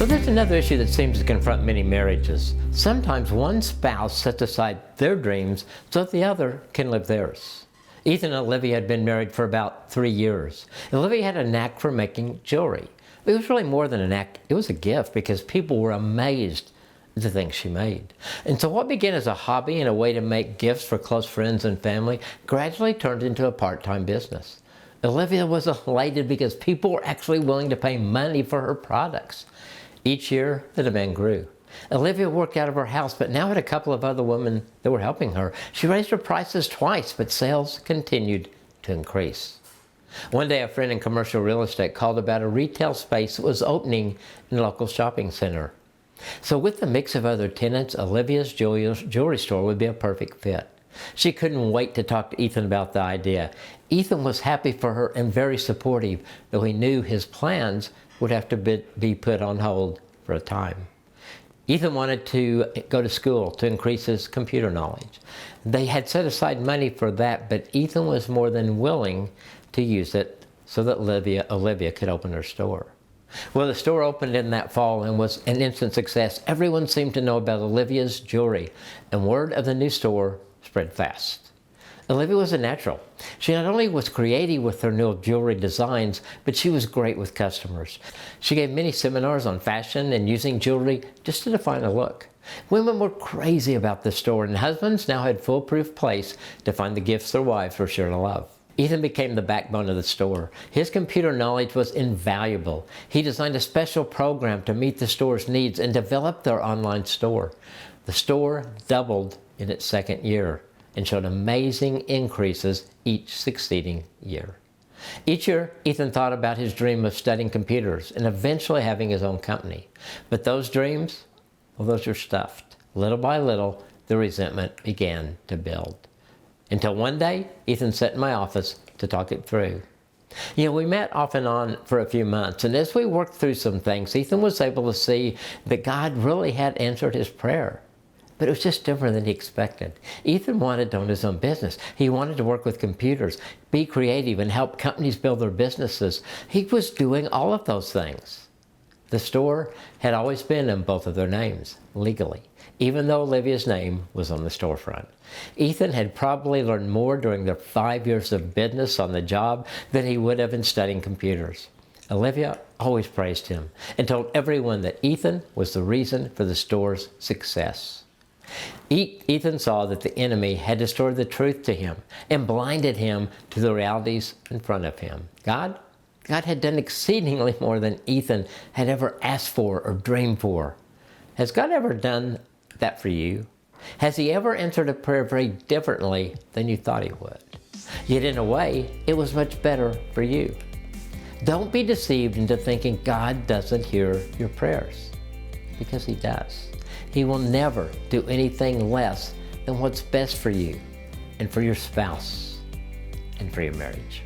So there's another issue that seems to confront many marriages. Sometimes one spouse sets aside their dreams so that the other can live theirs. Ethan and Olivia had been married for about 3 years. Olivia had a knack for making jewelry. It was really more than a knack, it was a gift because people were amazed at the things she made. And so what began as a hobby and a way to make gifts for close friends and family gradually turned into a part-time business. Olivia was elated because people were actually willing to pay money for her products. Each year, the demand grew. Olivia worked out of her house, but now had a couple of other women that were helping her. She raised her prices twice, but sales continued to increase. One day, a friend in commercial real estate called about a retail space that was opening in a local shopping center. So with the mix of other tenants, Olivia's jewelry store would be a perfect fit. She couldn't wait to talk to Ethan about the idea. Ethan was happy for her and very supportive, though he knew his plans would have to be put on hold for a time. Ethan wanted to go to school to increase his computer knowledge. They had set aside money for that, but Ethan was more than willing to use it so that Olivia could open her store. Well, the store opened in that fall and was an instant success. Everyone seemed to know about Olivia's jewelry, and word of the new store spread fast. Olivia was a natural. She not only was creative with her new jewelry designs, but she was great with customers. She gave many seminars on fashion and using jewelry just to define a look. Women were crazy about the store, and husbands now had foolproof place to find the gifts their wives were sure to love. Ethan became the backbone of the store. His computer knowledge was invaluable. He designed a special program to meet the store's needs and developed their online store. The store doubled in its second year and showed amazing increases each succeeding year. Each year, Ethan thought about his dream of studying computers and eventually having his own company. But those dreams, well, those were stuffed. Little by little, the resentment began to build. Until one day, Ethan sat in my office to talk it through. We met off and on for a few months, and as we worked through some things, Ethan was able to see that God really had answered his prayer. But it was just different than he expected. Ethan wanted to own his own business. He wanted to work with computers, be creative, and help companies build their businesses. He was doing all of those things. The store had always been in both of their names, legally, even though Olivia's name was on the storefront. Ethan had probably learned more during their 5 years of business on the job than he would have in studying computers. Olivia always praised him and told everyone that Ethan was the reason for the store's success. Ethan saw that the enemy had distorted the truth to him and blinded him to the realities in front of him. God had done exceedingly more than Ethan had ever asked for or dreamed for. Has God ever done that for you? Has he ever answered a prayer very differently than you thought he would? Yet in a way, it was much better for you. Don't be deceived into thinking God doesn't hear your prayers, because he does. He will never do anything less than what's best for you and for your spouse and for your marriage.